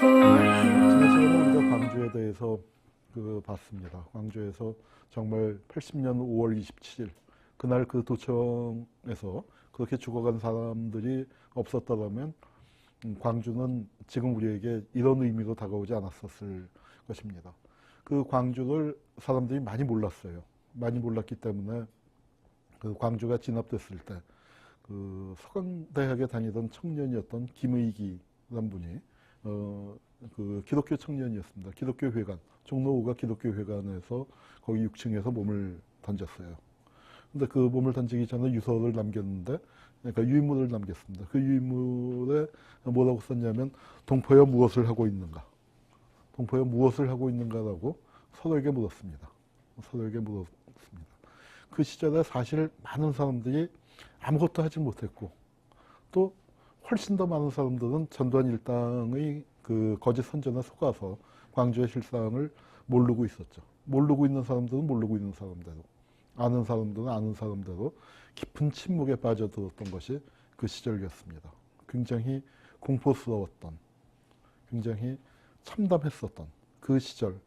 지난 시간에 우리가 광주에 대해서 봤습니다. 광주에서 정말 80년 5월 27일 그날 그 도청에서 그렇게 죽어간 사람들이 없었다면 광주는 지금 우리에게 이런 의미로 다가오지 않았었을 것입니다. 그 광주를 사람들이 많이 몰랐어요. 많이 몰랐기 때문에 그 광주가 진압됐을 때 그 서강대학에 다니던 청년이었던 김의기라는 분이 그 기독교 청년이었습니다. 기독교 회관, 종로 5가 기독교 회관에서 거기 6층에서 몸을 던졌어요. 근데 그 몸을 던지기 전에 유서를 남겼는데, 그러니까 유인물을 남겼습니다. 그 유인물에 뭐라고 썼냐면 동포여 무엇을 하고 있는가? 동포여 무엇을 하고 있는가라고 서로에게 물었습니다. 서로에게 물었습니다. 그 시절에 사실 많은 사람들이 아무것도 하지 못했고, 또 훨씬 더 많은 사람들은 전두환 일당의 그 거짓 선전에 속아서 광주의 실상을 모르고 있었죠. 모르고 있는 사람들은 모르고 있는 사람대로, 아는 사람들은 아는 사람대로 깊은 침묵에 빠져들었던 것이 그 시절이었습니다. 굉장히 공포스러웠던, 굉장히 참담했었던 그 시절이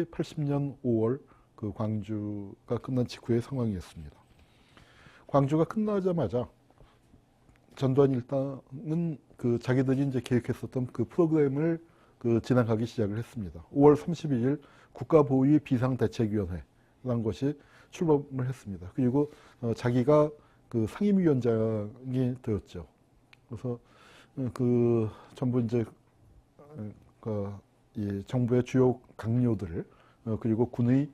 80년 5월 그 광주가 끝난 직후의 상황이었습니다. 광주가 끝나자마자 전두환 일당은 그 자기들이 이제 계획했었던 그 프로그램을 진행하기 시작을 했습니다. 5월 31일 국가보위 비상대책위원회라는 것이 출범을 했습니다. 그리고 자기가 그 상임위원장이 되었죠. 그래서 그 전부 이제 이 정부의 주요 강요들 그리고 군의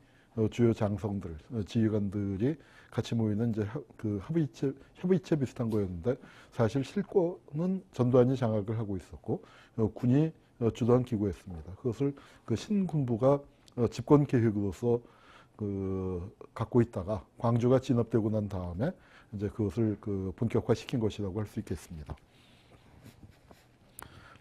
주요 장성들, 지휘관들이 같이 모이는 이제 그 협의체 비슷한 거였는데 사실 실권은 전두환이 장악을 하고 있었고 군이 주도한 기구였습니다. 그것을 그 신군부가 집권 계획으로서 갖고 있다가 광주가 진압되고 난 다음에 이제 그것을 본격화시킨 것이라고 할 수 있겠습니다.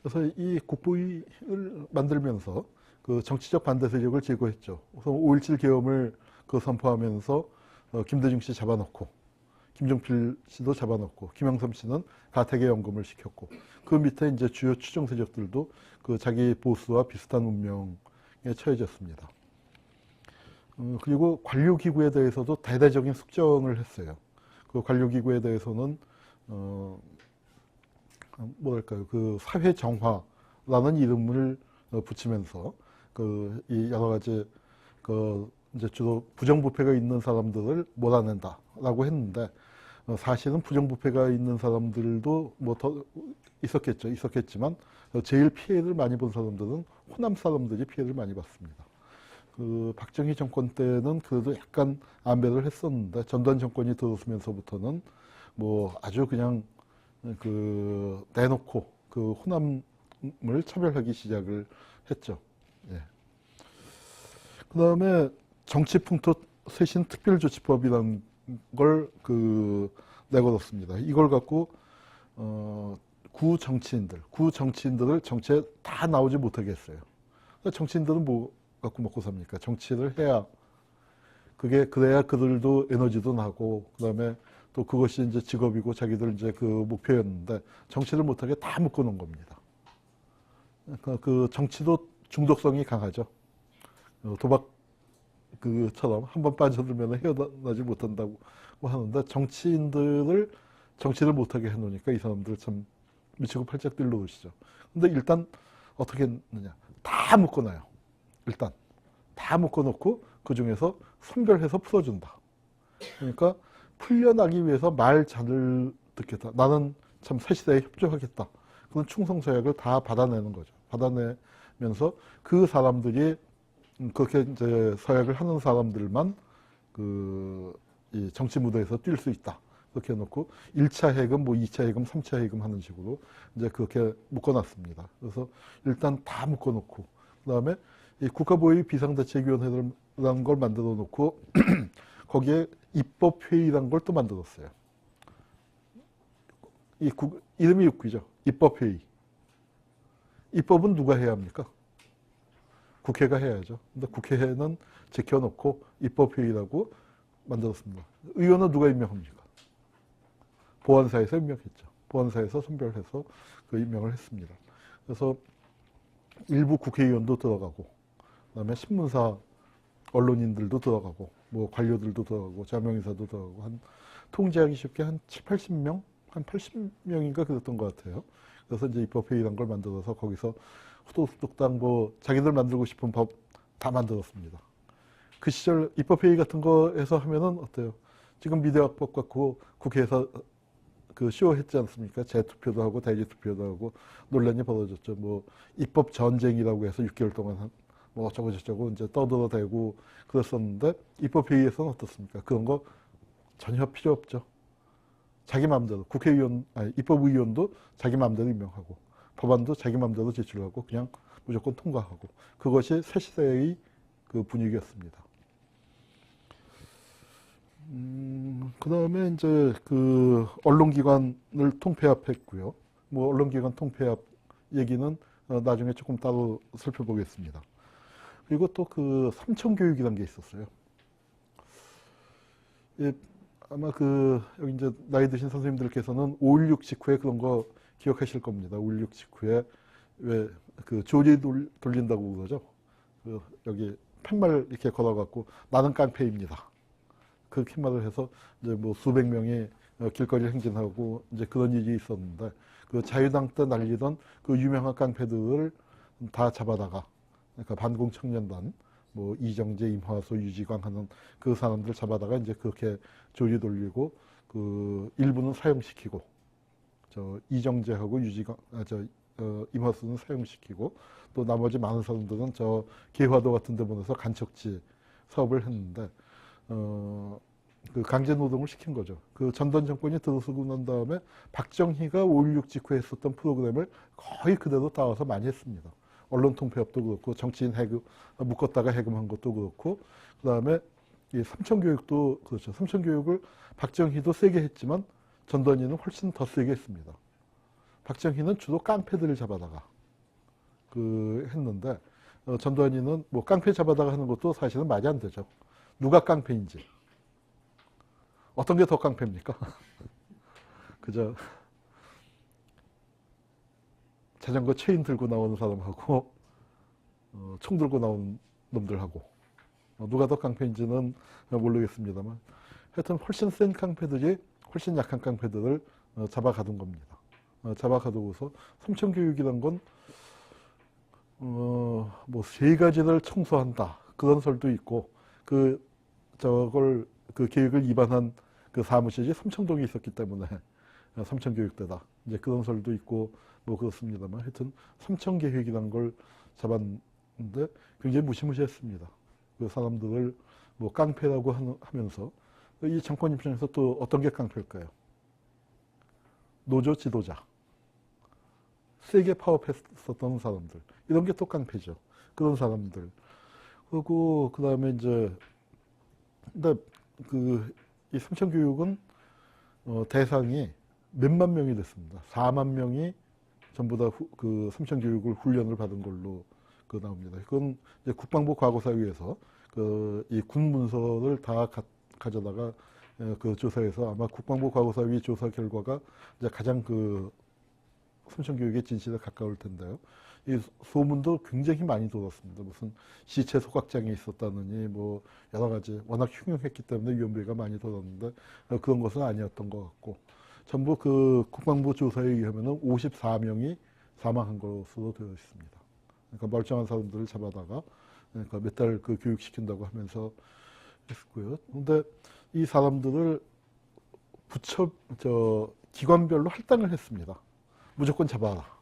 그래서 이 국보위를 만들면서 그 정치적 반대 세력을 제거했죠. 우선 5.17 계엄을 선포하면서 김대중 씨 잡아놓고, 김종필 씨도 잡아놓고, 김영삼 씨는 가택의 연금을 시켰고, 그 밑에 이제 주요 추종 세력들도 그 자기 보수와 비슷한 운명에 처해졌습니다. 그리고 관료기구에 대해서도 대대적인 숙정을 했어요. 그 관료기구에 대해서는 뭐랄까요, 그 사회 정화라는 이름을 붙이면서 이 여러 가지 이제 주로 부정부패가 있는 사람들을 몰아낸다라고 했는데 사실은 부정부패가 있는 사람들도 뭐 더 있었겠지만 제일 피해를 많이 본 사람들은 호남 사람들이 피해를 많이 봤습니다. 그 박정희 정권 때는 그래도 약간 안배를 했었는데 전두환 정권이 들어서면서부터는 뭐 아주 그냥 내놓고 그 호남을 차별하기 시작을 했죠. 예. 그 다음에 정치풍토 쇄신 특별조치법이라는 걸 내걸었습니다. 이걸 갖고 구 정치인들을 정치에 다 나오지 못하게 했어요. 정치인들은 뭐 갖고 먹고 삽니까? 정치를 해야 그래야 그들도 에너지도 나고 그다음에 또 그것이 이제 직업이고 자기들 이제 그 목표였는데 정치를 못하게 다 묶어놓은 겁니다. 그 정치도 중독성이 강하죠. 도박처럼 한번 빠져들면 헤어나지 못한다고 하는데 정치인들을 정치를 못하게 해놓으니까 이 사람들 참 미치고 팔짝 뛸러 오시죠. 근데 일단 어떻게 했느냐. 다 묶어놔요. 일단 다 묶어놓고 그 중에서 선별해서 풀어준다. 그러니까 풀려나기 위해서 말 잘 듣겠다. 나는 참 새 시대에 협조하겠다. 그런 충성서약을 다 받아내는 거죠. 받아내면서 그 사람들이 그렇게 이제 서약을 하는 사람들만 이 정치 무대에서 뛸 수 있다. 그렇게 해놓고 1차 해금, 뭐 2차 해금, 3차 해금 하는 식으로 이제 그렇게 묶어놨습니다. 그래서 일단 다 묶어놓고 그다음에 이 국가보위 비상대책위원회라는 걸 만들어 놓고 거기에 입법회의라는 걸 또 만들었어요. 이름이 웃기죠. 입법회의. 입법은 누가 해야 합니까? 국회가 해야죠. 근데 국회는 제껴놓고 입법회의라고 만들었습니다. 의원은 누가 임명합니까? 보안사에서 임명했죠. 보안사에서 선별해서 그 임명을 했습니다. 그래서 일부 국회의원도 들어가고, 그다음에 신문사 언론인들도 들어가고, 뭐 관료들도 들어가고, 자명의사도 들어가고, 한 통제하기 쉽게 한 7, 80명? 한 80명인가 그랬던 것 같아요. 그래서 이제 입법회의란 걸 만들어서 거기서 후두둑당 뭐 자기들 만들고 싶은 법 다 만들었습니다. 그 시절 입법회의 같은 거에서 하면은 어때요? 지금 미디어학법 갖고 국회에서 그 쇼했지 않습니까? 재투표도 하고 대리투표도 하고 논란이 벌어졌죠. 뭐 입법 전쟁이라고 해서 6개월 동안 뭐 어쩌고 저쩌고 이제 떠들어대고 그랬었는데 입법회의에서는 어떻습니까? 그런 거 전혀 필요 없죠. 자기 마음대로 국회의원, 아니 입법의원도 자기 마음대로 임명하고 법안도 자기 마음대로 제출하고 그냥 무조건 통과하고 그것이 새 시대의 그 분위기였습니다. 그 다음에 이제 그 언론기관을 통폐합했고요. 뭐 언론기관 통폐합 얘기는 나중에 조금 따로 살펴보겠습니다. 그리고 또 그 삼청교육이라는 게 있었어요. 예, 아마 그 여기 이제 나이 드신 선생님들께서는 5.16 직후에 그런 거 기억하실 겁니다. 5.16 직후에 왜 그 조리 돌린다고 그러죠. 그 여기 팻말 이렇게 걸어갖고 나는 깡패입니다. 그렇게 말을 해서 이제 뭐 수백 명이 길거리 행진하고 이제 그런 일이 있었는데 그 자유당 때 날리던 그 유명한 깡패들을 다 잡아다가 그러니까 반공청년단 뭐 이정재, 임화소, 유지광 하는 그 사람들 잡아다가 이제 그렇게 조리 돌리고 그 일부는 사형시키고 저 이정재하고 유지광 임화수는 사형시키고 또 나머지 많은 사람들은 저 개화도 같은 데 보내서 간척지 사업을 했는데 그 강제 노동을 시킨 거죠. 그 전단 정권이 들어서고 난 다음에 박정희가 5.16 직후에 했었던 프로그램을 거의 그대로 따와서 많이 했습니다. 언론 통폐합도 그렇고 정치인 해금 묶었다가 해금한 것도 그렇고 그다음에 이 삼청교육도 그렇죠. 삼청교육을 박정희도 세게 했지만 전단위는 훨씬 더 세게 했습니다. 박정희는 주로 깡패들을 잡아다가 그 했는데 전두환이는 뭐 깡패 잡아다가 하는 것도 사실은 말이 안 되죠. 누가 깡패인지 어떤 게 더 깡패입니까? 그저 자전거 체인 들고 나오는 사람하고 총 들고 나오는 놈들하고 누가 더 깡패인지는 모르겠습니다만 하여튼 훨씬 센 깡패들이 훨씬 약한 깡패들을 잡아가둔 겁니다. 잡아가두고서 삼청교육이란 건 뭐 세 가지를 청소한다 그런 설도 있고 그 저걸 그 계획을 위반한 그 사무실이 삼청동에 있었기 때문에 삼청교육대다 이제 그런 설도 있고 뭐 그렇습니다만 하여튼 삼청계획이라는 걸 잡았는데 굉장히 무시무시했습니다. 그 사람들을 뭐 깡패라고 하면서 이 정권 입장에서 또 어떤 게 깡패일까요? 노조 지도자, 세게 파업했었던 사람들 이런 게 또 깡패죠. 그런 사람들 그리고 그 다음에 이제 근데 그 이 삼청교육은 대상이 몇만 명이 됐습니다. 4만 명이 전부 다 그 삼청교육을 훈련을 받은 걸로 그 나옵니다. 그건 이제 국방부 과거사위에서 그 이 군 문서를 다 가져다가 그 조사해서 아마 국방부 과거사위 조사 결과가 이제 가장 그 삼청교육의 진실에 가까울 텐데요. 이 소문도 굉장히 많이 돌았습니다. 무슨 시체 소각장이 있었다느니 뭐 여러 가지 워낙 흉흉했기 때문에 위험비가 많이 돌았는데 그런 것은 아니었던 것 같고 전부 그 국방부 조사에 의하면 54명이 사망한 것으로 되어 있습니다. 그러니까 멀쩡한 사람들을 잡아다가 그러니까 몇 달 그 교육시킨다고 하면서 했고요. 그런데 이 사람들을 기관별로 할당을 했습니다. 무조건 잡아라.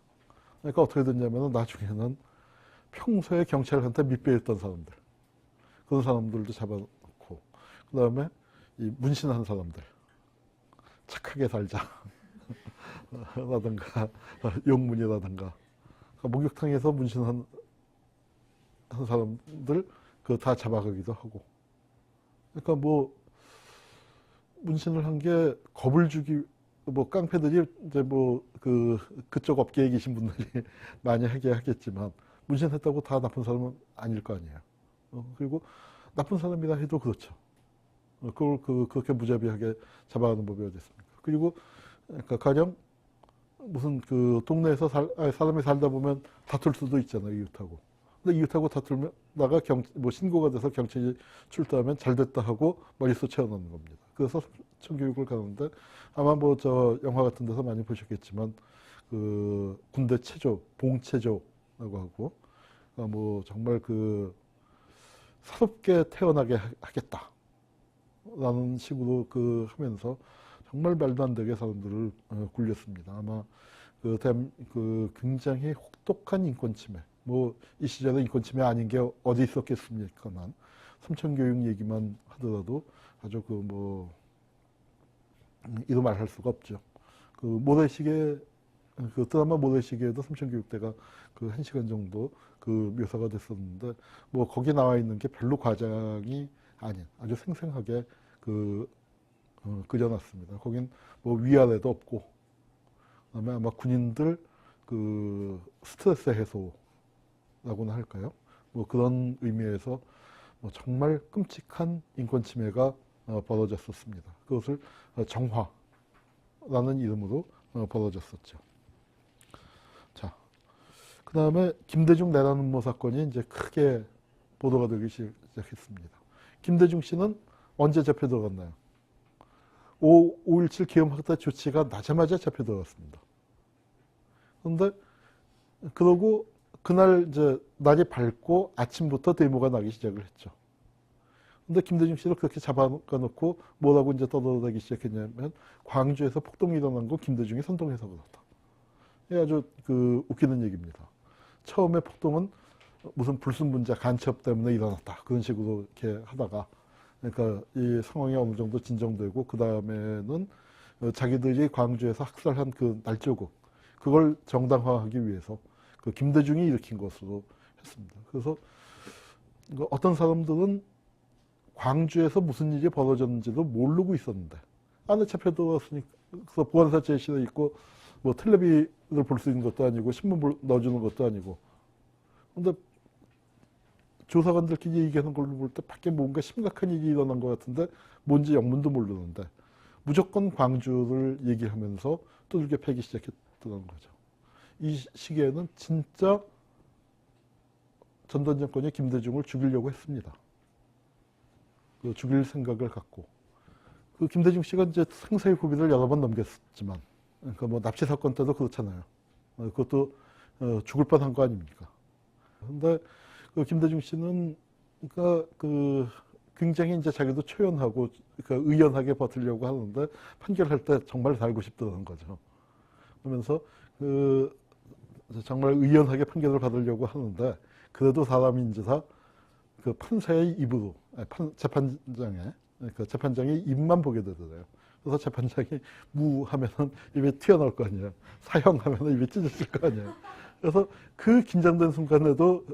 그러니까 어떻게 됐냐면 나중에는 평소에 경찰한테 밑배였던 사람들 그런 사람들도 잡아놓고 그 다음에 이 문신한 사람들 착하게 살자 라든가 용문이라든가 목욕탕에서 문신한 사람들 그 다 잡아가기도 하고 그러니까 뭐 문신을 한 게 겁을 주기 뭐 깡패들이 이제 뭐 그쪽 업계에 계신 분들이 많이 하게 하겠지만 문신했다고 다 나쁜 사람은 아닐 거 아니에요. 그리고 나쁜 사람이라 해도 그렇죠. 그걸 그렇게 무자비하게 잡아가는 법이 어디 있습니까? 그리고 그러니까 가령 무슨 그 동네에서 사람이 살다 보면 다툴 수도 있잖아요, 이웃하고. 근데 이웃하고 다툴다가 뭐 신고가 돼서 경찰이 출동하면 잘 됐다 하고 머릿속 채워넣는 겁니다. 그래서 성교육을 가는데 아마 뭐 저 영화 같은 데서 많이 보셨겠지만 그 군대 체조, 봉체조라고 하고 뭐 정말 그 사롭게 태어나게 하겠다라는 식으로 그 하면서 정말 말도 안 되게 사람들을 굴렸습니다. 아마 그 굉장히 혹독한 인권 침해. 뭐 이 시절에 인권 침해 아닌 게 어디 있었겠습니까만 삼천교육 얘기만 하더라도 아주 그 뭐 이도 말할 수가 없죠. 그 모래시계 그 드라마 모래시계에도 삼천교육대가 그 1시간 정도 그 묘사가 됐었는데 뭐 거기 나와 있는 게 별로 과장이 아닌 아주 생생하게 그려놨습니다. 거긴 뭐 위아래도 없고 그다음에 아마 군인들 그 스트레스 해소라고나 할까요? 뭐 그런 의미에서 뭐 정말 끔찍한 인권 침해가 벌어졌었습니다. 그것을 정화라는 이름으로 벌어졌었죠. 자, 그 다음에 김대중 내란 음모 사건이 이제 크게 보도가 되기 시작했습니다. 김대중 씨는 언제 잡혀 들어갔나요? 5.17 기업학대 조치가 나자마자 잡혀 들어갔습니다. 그런데 그러고 그날 이제 날이 밝고 아침부터 데모가 나기 시작을 했죠. 근데 김대중 씨를 그렇게 잡아놓고 뭐라고 이제 떠들어대기 시작했냐면 광주에서 폭동이 일어난 거 김대중이 선동해서 그렇다. 이게 아주 그 웃기는 얘기입니다. 처음에 폭동은 무슨 불순분자 간첩 때문에 일어났다. 그런 식으로 이렇게 하다가 그러니까 이 상황이 어느 정도 진정되고 그 다음에는 자기들이 광주에서 학살한 그 날조국 그걸 정당화하기 위해서 그 김대중이 일으킨 것으로 했습니다. 그래서 어떤 사람들은 광주에서 무슨 일이 벌어졌는지도 모르고 있었는데 안에 잡혀 들어왔으니까 그래서 보안사 제시돼 있고 뭐 텔레비를 볼 수 있는 것도 아니고 신문 넣어주는 것도 아니고 근데 조사관들끼리 얘기하는 걸로 볼 때 밖에 뭔가 심각한 일이 일어난 것 같은데 뭔지 영문도 모르는데 무조건 광주를 얘기하면서 두들겨 패기 시작했던 거죠. 이 시기에는 진짜 전두환 정권이 김대중을 죽이려고 했습니다. 그 죽일 생각을 갖고 그 김대중 씨가 이제 생사의 고비를 여러 번 넘겼지만 그러니까 뭐 납치 사건 때도 그렇잖아요. 그것도 죽을 뻔한 거 아닙니까? 근데 그 김대중 씨는 그러니까 그 굉장히 이제 자기도 초연하고 그러니까 의연하게 버티려고 하는데 판결할 때 정말 살고 싶다는 거죠. 그러면서 그 정말 의연하게 판결을 받으려고 하는데 그래도 사람인지라 그 판사의 입으로 재판장의 그 재판장이 입만 보게 되더래요. 그래서 재판장이 무하면은 입에 튀어나올 거 아니에요. 사형하면은 입에 찢어질 거 아니에요. 그래서 그 긴장된 순간에도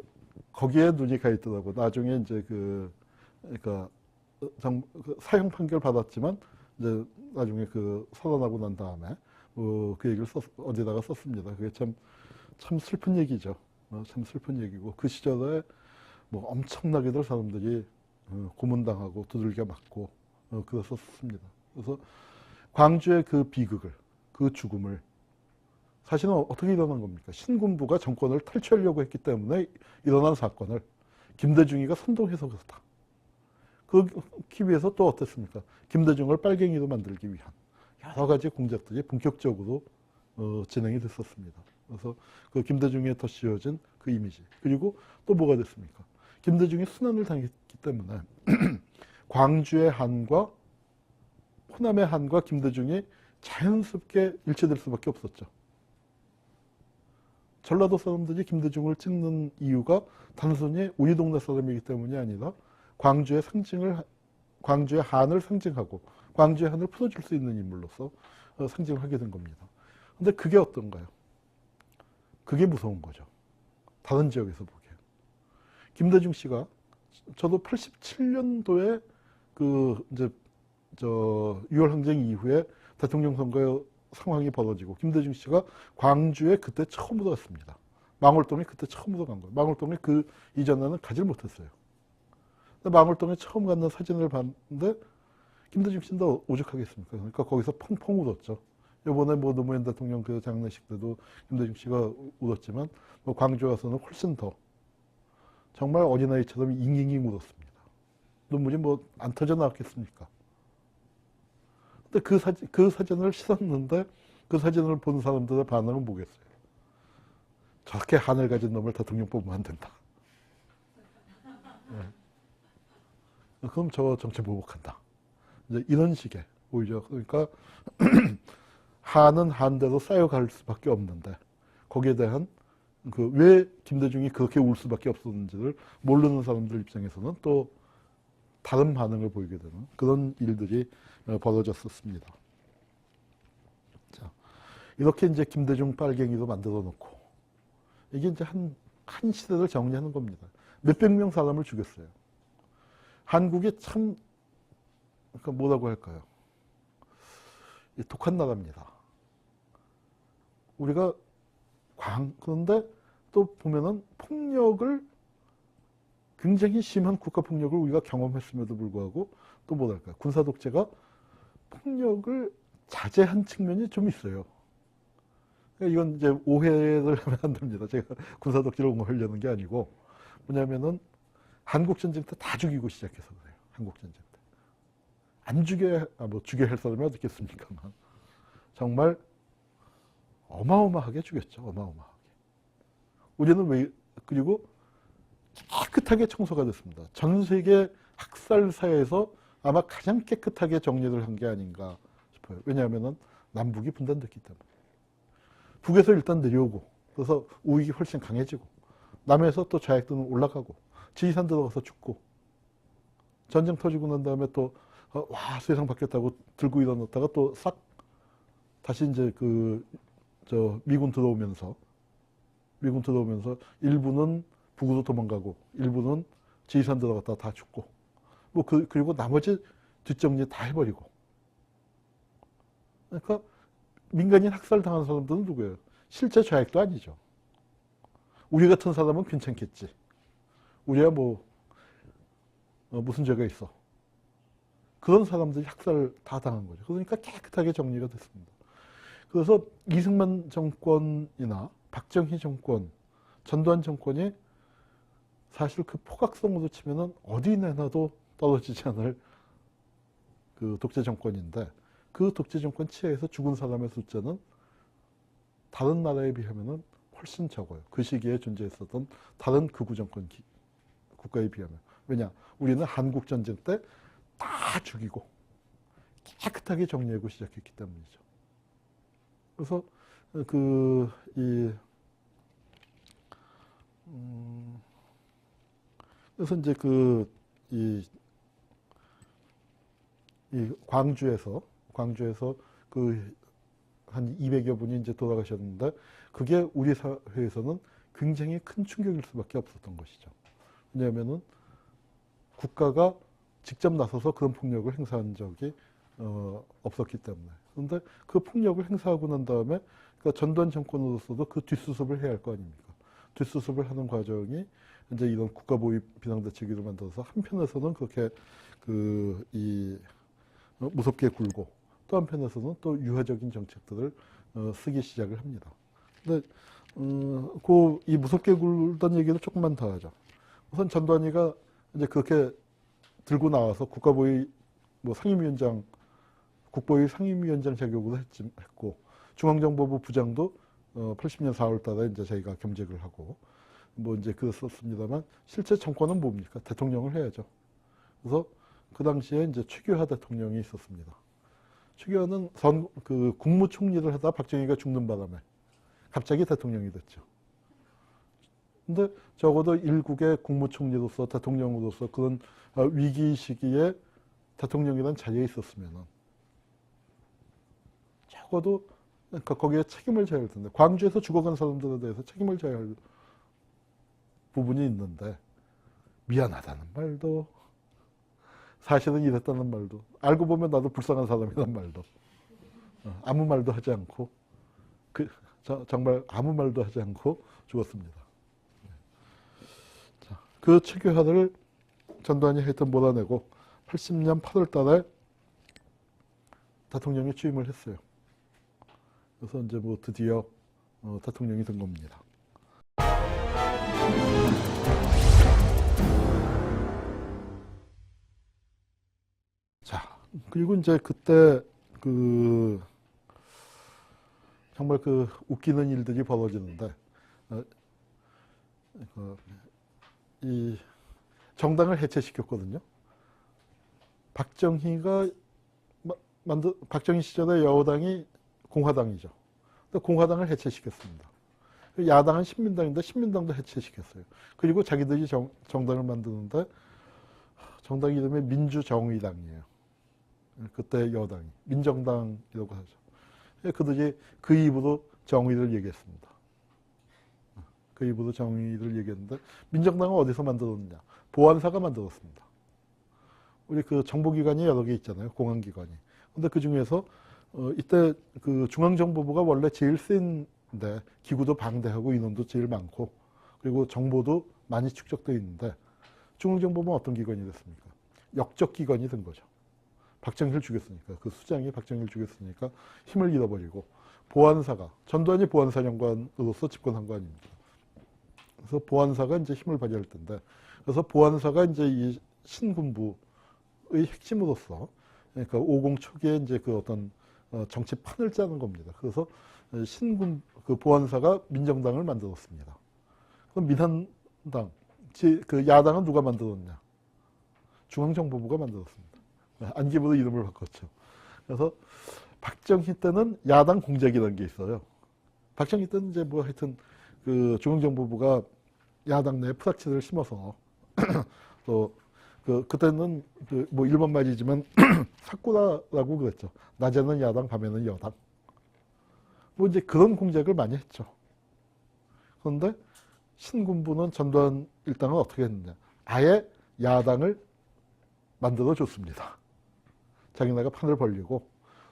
거기에 눈이 가 있더라고. 나중에 이제 그러니까 사형 판결 받았지만 이제 나중에 그 살아나고 난 다음에 그 얘기를 어디다가 썼습니다. 그게 참 슬픈 얘기죠. 참 슬픈 얘기고 그 시절에 뭐 엄청나게들 사람들이 고문당하고 두들겨 맞고 그랬었습니다. 그래서 광주의 그 비극을 그 죽음을 사실은 어떻게 일어난 겁니까? 신군부가 정권을 탈취하려고 했기 때문에 일어난 사건을 김대중이가 선동해서 그렇다. 그러기 위해서 또 어땠습니까? 김대중을 빨갱이로 만들기 위한 여러 가지 공작들이 본격적으로 진행이 됐었습니다. 그래서 그 김대중에 더 씌워진 그 이미지. 그리고 또 뭐가 됐습니까? 김대중이 순환을 당했기 때문에 광주의 한과 호남의 한과 김대중이 자연스럽게 일치될 수밖에 없었죠. 전라도 사람들이 김대중을 찍는 이유가 단순히 우리 동네 사람이기 때문이 아니라 광주의 한을 상징하고 광주의 한을 풀어줄 수 있는 인물로서 상징을 하게 된 겁니다. 근데 그게 어떤가요? 그게 무서운 거죠. 다른 지역에서 보기에. 김대중 씨가 저도 87년도에 이제 6월 항쟁 이후에 대통령 선거 상황이 벌어지고 김대중 씨가 광주에 그때 처음으로 갔습니다. 망월동에 그때 처음으로 간 거예요. 망월동에 그 이전에는 가지를 못했어요. 망월동에 처음 갔는 사진을 봤는데 김대중 씨는 오죽하겠습니까? 그러니까 거기서 펑펑 울었죠. 이번에 뭐 노무현 대통령 그 장례식 때도 김대중 씨가 울었지만 뭐 광주 와서는 훨씬 더 정말 어린아이처럼 잉잉잉 울었습니다. 눈물이 뭐 안 터져 나왔겠습니까? 근데 그 사진을 씻었는데 그 사진을 본 사람들의 반응은 뭐겠어요? 저렇게 한을 가진 놈을 대통령 뽑으면 안 된다. 네. 그럼 저 정치 보복한다. 이제 이런 식의 오히려 그러니까 한은 한대로 쌓여갈 수밖에 없는데 거기에 대한 그 왜 김대중이 그렇게 울 수밖에 없었는지를 모르는 사람들 입장에서는 또 다른 반응을 보이게 되는 그런 일들이 벌어졌었습니다. 자, 이렇게 이제 김대중 빨갱이도 만들어 놓고 이게 이제 한 시대를 정리하는 겁니다. 몇백 명 사람을 죽였어요. 한국이 참 그러니까 뭐라고 할까요? 독한 나라입니다. 우리가 그런데 또 보면은 폭력을 굉장히 심한 국가 폭력을 우리가 경험했음에도 불구하고 또 뭐랄까 군사 독재가 폭력을 자제한 측면이 좀 있어요. 그러니까 이건 이제 오해를 하면 안 됩니다. 제가 군사 독재를 옹호하려는 게 아니고 뭐냐면은 한국 전쟁 때 다 죽이고 시작해서 그래요. 한국 전쟁 때 안 죽여야 뭐 죽여야 할 사람이 어디 있겠습니까만 정말 어마어마하게 죽였죠. 어마어마하게. 우리는 왜 그리고 깨끗하게 청소가 됐습니다. 전 세계 학살사에서 아마 가장 깨끗하게 정리를 한 게 아닌가 싶어요. 왜냐하면 남북이 분단됐기 때문에. 북에서 일단 내려오고 그래서 우익이 훨씬 강해지고 남에서 또 좌익들은 올라가고 지리산 들어가서 죽고 전쟁 터지고 난 다음에 또 와 세상 바뀌었다고 들고 일어났다가 또 싹 다시 이제 미군 들어오면서 일부는 북으로 도망가고 일부는 지리산 들어갔다가 다 죽고 뭐 그리고 나머지 뒷정리 다 해버리고 그러니까 민간인 학살당한 사람들은 누구예요? 실제 좌익도 아니죠. 우리 같은 사람은 괜찮겠지. 우리야 뭐 무슨 죄가 있어. 그런 사람들이 학살 다 당한 거죠. 그러니까 깨끗하게 정리가 됐습니다. 그래서 이승만 정권이나 박정희 정권, 전두환 정권이 사실 그 포각성으로 치면은 어디 내놔도 떨어지지 않을 그 독재 정권인데 그 독재 정권 치하에서 죽은 사람의 숫자는 다른 나라에 비하면은 훨씬 적어요. 그 시기에 존재했었던 다른 극우 정권 국가에 비하면. 왜냐? 우리는 한국 전쟁 때 다 죽이고 깨끗하게 정리하고 시작했기 때문이죠. 그래서 그래서 이제 이 광주에서 한 200여 분이 이제 돌아가셨는데 그게 우리 사회에서는 굉장히 큰 충격일 수밖에 없었던 것이죠. 왜냐하면은 국가가 직접 나서서 그런 폭력을 행사한 적이 없었기 때문에. 그런데 그 폭력을 행사하고 난 다음에 그러니까 전두환 정권으로서도 그 뒷수습을 해야 할 거 아닙니까? 뒷수습을 하는 과정이 이제 이런 국가보위 비상대책위를 만들어서 한편에서는 그렇게 무섭게 굴고 또 한편에서는 또 유화적인 정책들을 쓰기 시작을 합니다. 근데 이 무섭게 굴던 얘기를 조금만 더 하죠. 우선 전두환이가 이제 그렇게 들고 나와서 국가보위 상임위원장, 국보위 상임위원장 자격으로 했고 중앙정보부 부장도 80년 4월 달에 이제 저희가 겸직을 하고 뭐 이제 그랬었습니다만 실제 정권은 뭡니까? 대통령을 해야죠. 그래서 그 당시에 이제 최규하 대통령이 있었습니다. 최규하는 국무총리를 하다 박정희가 죽는 바람에 갑자기 대통령이 됐죠. 근데 적어도 일국의 국무총리로서 대통령으로서 그런 위기 시기에 대통령이라는 자리에 있었으면은 적어도 그러니까 거기에 책임을 져야 할 텐데 광주에서 죽어간 사람들에 대해서 책임을 져야 할 부분이 있는데 미안하다는 말도 사실은 이랬다는 말도 알고 보면 나도 불쌍한 사람이란 말도 아무 말도 하지 않고 정말 아무 말도 하지 않고 죽었습니다. 자, 그 최규하를 전두환이 하여튼 몰아내고 80년 8월 달에 대통령이 취임을 했어요. 그래서 이제 뭐 드디어 대통령이 된 겁니다. 자, 그리고 이제 그때 정말 웃기는 일들이 벌어지는데, 이 정당을 해체시켰거든요. 박정희가 박정희 시절에 여당이 공화당이죠. 근데 공화당을 해체시켰습니다. 야당은 신민당인데 신민당도 해체시켰어요. 그리고 자기들이 정당을 만드는데 정당 이름이 민주정의당이에요. 그때 여당이 민정당이라고 하죠. 그들이 그 입으로 정의를 얘기했습니다. 그 입으로 정의를 얘기했는데 민정당은 어디서 만들었느냐? 보안사가 만들었습니다. 우리 정보기관이 여러 개 있잖아요. 공안기관이. 근데 그 중에서 이때 중앙정보부가 원래 제일 센데 기구도 방대하고 인원도 제일 많고 그리고 정보도 많이 축적되어 있는데 중앙정보부는 어떤 기관이 됐습니까? 역적 기관이 된 거죠. 박정희를 죽였으니까 그 수장이 박정희를 죽였으니까 힘을 잃어버리고 보안사가 전두환이 보안사령관으로서 집권한 거 아닙니까? 그래서 보안사가 이제 힘을 발휘할 텐데 그래서 보안사가 이제 이 신군부의 핵심으로서 그러니까 50 초기에 이제 어떤 정치판을 짜는 겁니다. 그래서 보안사가 민정당을 만들었습니다. 그럼 민한당, 야당은 누가 만들었냐? 중앙정보부가 만들었습니다. 안기부로 이름을 바꿨죠. 그래서 박정희 때는 야당 공작이라는 게 있어요. 박정희 때는 이제 뭐 하여튼 중앙정보부가 야당 내에 프락치를 심어서 또 그때는 뭐 일본 말이지만 사쿠라라고 그랬죠. 낮에는 야당, 밤에는 여당. 뭐 이제 그런 공작을 많이 했죠. 그런데 신군부는 전두환 일당은 어떻게 했느냐? 아예 야당을 만들어 줬습니다. 자기네가 판을 벌리고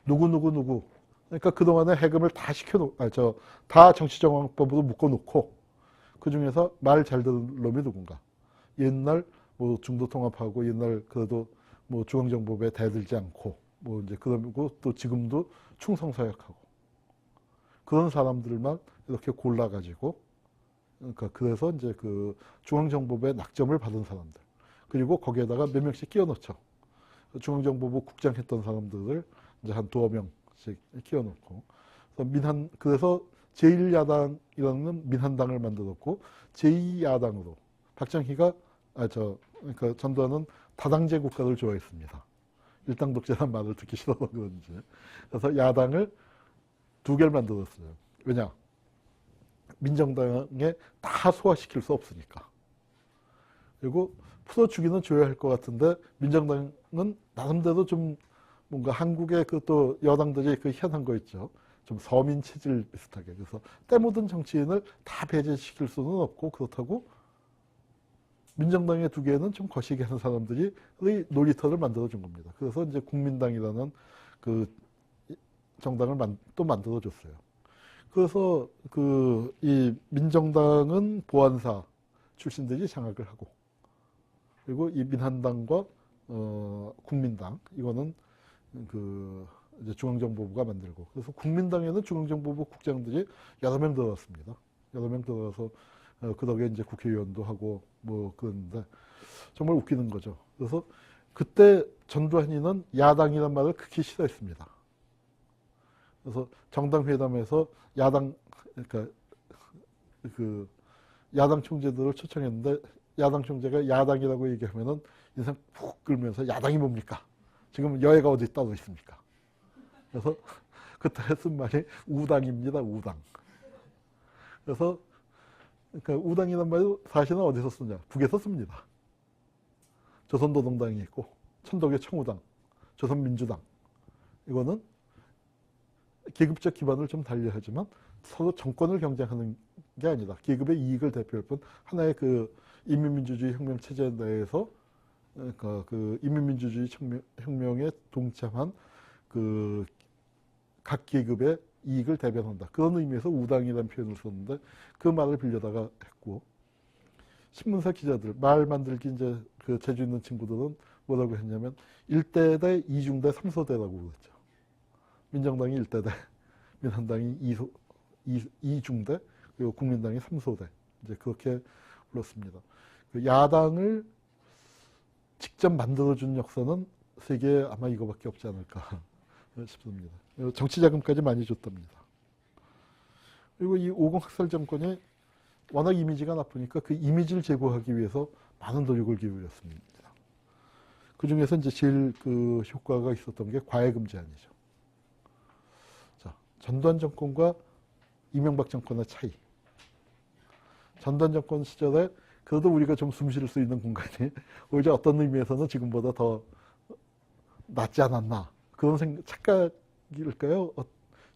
누구 그러니까 그동안에 해금을 다 다 정치정황법으로 묶어놓고 그 중에서 말 잘 듣는 놈이 누군가. 옛날 뭐 중도 통합하고 옛날 그래도 뭐 중앙정보부에 대들지 않고 뭐 이제 그러고 또 지금도 충성서약하고 그런 사람들만 이렇게 골라가지고 그러니까 그래서 이제 중앙정보부의 낙점을 받은 사람들 그리고 거기에다가 몇 명씩 끼워 넣죠. 중앙정보부 국장 했던 사람들을 이제 한 2명씩 끼워 넣고 그래서 제1야당이라는 민한당을 만들었고 제2야당으로 박정희가 그러니까 전두환은 다당제 국가를 좋아했습니다. 일당 독재란 말을 듣기 싫어서 그런지. 그래서 야당을 2개를 만들었어요. 왜냐? 민정당에 다 소화시킬 수 없으니까. 그리고 풀어주기는 줘야 할 것 같은데 민정당은 나름대로 좀 뭔가 한국의 또 여당들이 희한한 거 있죠. 좀 서민 체질 비슷하게. 그래서 때 묻은 정치인을 다 배제시킬 수는 없고 그렇다고 민정당의 2개는 좀 거시기 하는 사람들이 놀이터를 만들어준 겁니다. 그래서 이제 국민당이라는 정당을 또 만들어줬어요. 그래서 이 민정당은 보안사 출신들이 장악을 하고 그리고 이 민한당과 국민당 이거는 이제 중앙정보부가 만들고 그래서 국민당에는 중앙정보부 국장들이 여러 명 들어왔습니다. 여러 명 들어와서 그 덕에 이제 국회의원도 하고 뭐 그런데 정말 웃기는 거죠. 그래서 그때 전두환이는 야당이란 말을 극히 싫어했습니다. 그래서 정당회담에서 그러니까 야당 총재들을 초청했는데 야당 총재가 야당이라고 얘기하면은 인상 푹 끌면서 야당이 뭡니까? 지금 여야가 어디 따로 있습니까? 그래서 그때 쓴 말이 우당입니다. 우당. 그래서 그러니까 우당이란 말이 사실은 어디서 쓰냐? 북에서 씁니다. 조선노동당이 있고 천덕의 청우당, 조선민주당. 이거는 계급적 기반을 좀 달리하지만 서로 정권을 경쟁하는 게 아니다. 계급의 이익을 대표할 뿐 하나의 인민민주주의 혁명 체제 내에서 그러니까 인민민주주의 혁명에 동참한 각 계급의 이익을 대변한다. 그런 의미에서 우당이라는 표현을 썼는데 그 말을 빌려다가 했고 신문사 기자들 말 만들기 이제 재주 있는 친구들은 뭐라고 했냐면 1대 대 2중대 3소대라고 그랬죠. 민정당이 1대 대, 민한당이 2중대, 그리고 국민당이 3소대. 이제 그렇게 불렀습니다. 그 야당을 직접 만들어준 역사는 세계에 아마 이거밖에 없지 않을까 싶습니다. 정치 자금까지 많이 줬답니다. 그리고 이 50 학살 정권이 워낙 이미지가 나쁘니까 그 이미지를 제거하기 위해서 많은 노력을 기울였습니다. 그 중에서 이제 제일 그 효과가 있었던 게 과외금 제한이죠. 자, 전두환 정권과 이명박 정권의 차이. 전두환 정권 시절에 그래도 우리가 좀 숨 쉴 수 있는 공간이 오히려 어떤 의미에서는 지금보다 더 낫지 않았나. 그런 착각일까요?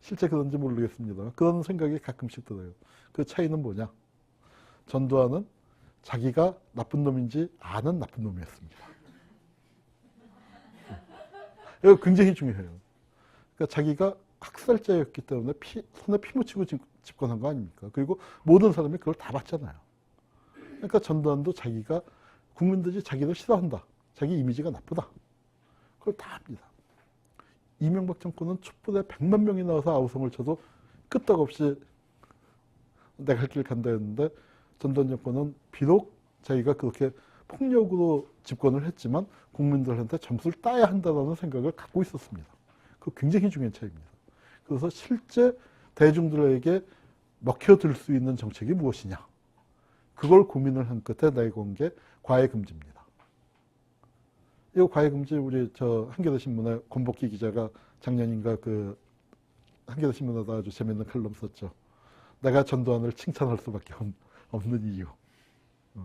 실제 그런지 모르겠습니다. 그런 생각이 가끔씩 들어요. 그 차이는 뭐냐? 전두환은 자기가 나쁜 놈인지 아는 나쁜 놈이었습니다. 이거 굉장히 중요해요. 그러니까 자기가 학살자였기 때문에 손에 피 묻히고 집권한 거 아닙니까? 그리고 모든 사람이 그걸 다 봤잖아요. 그러니까 전두환도 자기가 국민들이 자기를 싫어한다. 자기 이미지가 나쁘다. 그걸 다 압니다. 이명박 정권은 촛불에 100만 명이 나와서 아우성을 쳐도 끄떡없이 내가 갈 길 간다 했는데 전두환 정권은 비록 자기가 그렇게 폭력으로 집권을 했지만 국민들한테 점수를 따야 한다는 생각을 갖고 있었습니다. 그 굉장히 중요한 차이입니다. 그래서 실제 대중들에게 먹혀들 수 있는 정책이 무엇이냐. 그걸 고민을 한 끝에 내건 게 과외금지입니다. 이 과외금지 우리 한겨레신문의 권복기 기자가 작년인가 그 한겨레신문에다 아주 재밌는 칼럼 썼죠. 내가 전두환을 칭찬할 수밖에 없는 이유.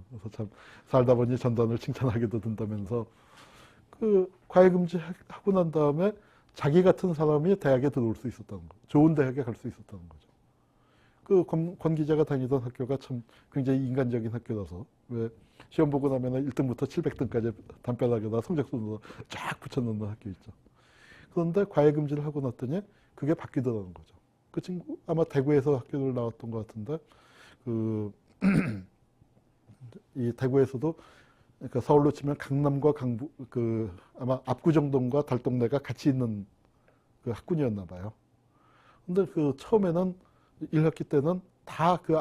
그래서 참 살다 보니 전두환을 칭찬하게도 된다면서 그 과외금지 하고 난 다음에 자기 같은 사람이 대학에 들어올 수 있었다는 거죠. 좋은 대학에 갈 수 있었다는 거죠. 그 권 기자가 다니던 학교가 참 굉장히 인간적인 학교라서 왜 시험 보고 나면 1등부터 700등까지 담벼락에다 성적순으로 쫙 붙여놓는 학교 있죠. 그런데 과외금지를 하고 났더니 그게 바뀌더라는 거죠. 그 친구 아마 대구에서 학교를 나왔던 것 같은데 이 대구에서도 그러니까 서울로 치면 강남과 강북 아마 압구정동과 달동네가 같이 있는 그 학군이었나 봐요. 근데 그 처음에는 1학기 때는 다 그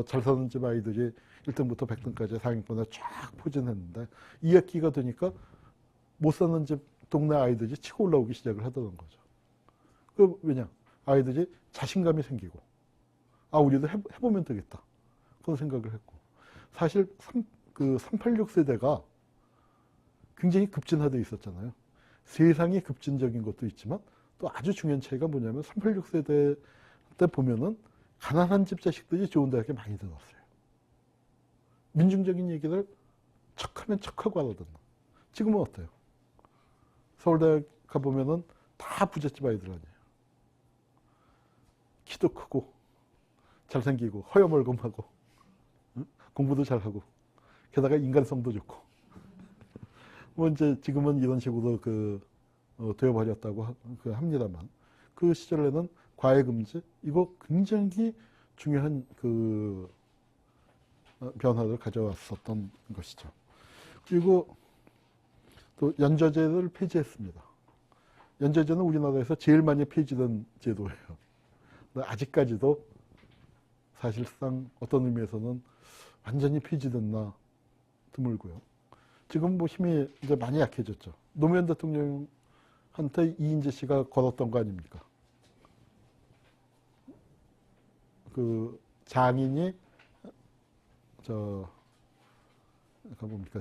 잘 사는 집 아이들이 1등부터 100등까지 상위권에 쫙 포진했는데 2학기가 되니까 못 사는 집 동네 아이들이 치고 올라오기 시작을 하더라는 거죠. 그 왜냐? 아이들이 자신감이 생기고 우리도 해보면 되겠다. 그런 생각을 했고 사실 386 세대가 굉장히 급진화되어 있었잖아요. 세상이 급진적인 것도 있지만 또 아주 중요한 차이가 뭐냐면 386 세대 때 보면은 가난한 집 자식들이 좋은 대학에 많이 들어왔어요. 민중적인 얘기를 척하면 척하고 알아듣는. 지금은 어때요? 서울대학 가보면은 다 부잣집 아이들 아니에요. 키도 크고 잘생기고 허여멀건하고 응? 공부도 잘하고 게다가 인간성도 좋고 뭐 이제 지금은 이런 식으로 되어버렸다고 합니다만 그 시절에는 과외금지 이거 굉장히 중요한 변화를 가져왔었던 것이죠. 그리고 또 연좌제를 폐지했습니다. 연좌제는 우리나라에서 제일 많이 폐지된 제도예요. 근데 아직까지도 사실상 어떤 의미에서는 완전히 폐지됐나 드물고요. 지금 뭐 힘이 이제 많이 약해졌죠. 노무현 대통령한테 이인재 씨가 걸었던 거 아닙니까? 그 장인이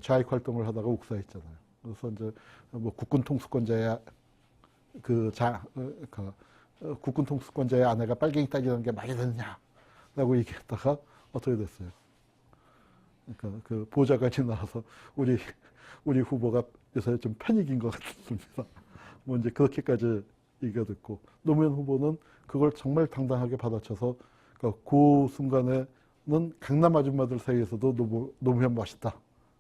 좌익 활동을 하다가 옥사했잖아요. 그래서 이제 뭐 국군 통수권자의 국군 통수권자의 아내가 빨갱이 딸이라는 게 말이 되느냐라고 얘기했다가 어떻게 됐어요? 그러니까 그 보좌관이 나와서 우리 후보가 요새 좀 패닉인 것 같습니다. 뭐 이제 그렇게까지 얘기가 됐고 노무현 후보는 그걸 정말 당당하게 받아쳐서 그 순간에는 강남 아줌마들 사이에서도 노무현 멋있다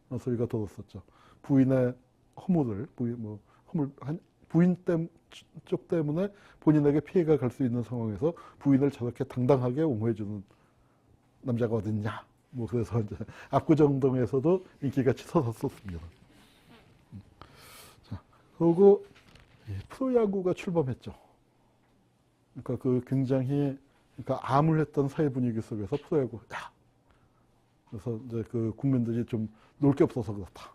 그런 소리가 돌았었죠. 부인의 부인 쪽 때문에 본인에게 피해가 갈 수 있는 상황에서 부인을 저렇게 당당하게 옹호해주는 남자가 어딨냐. 뭐 그래서 이제 압구정동에서도 인기가 치솟았었습니다. 자, 그리고 프로야구가 출범했죠. 그러니까 그 굉장히 그러니까 암울했던 사회 분위기 속에서 프로야구, 야! 그래서 이제 그 국민들이 좀 놀 게 없어서 그렇다.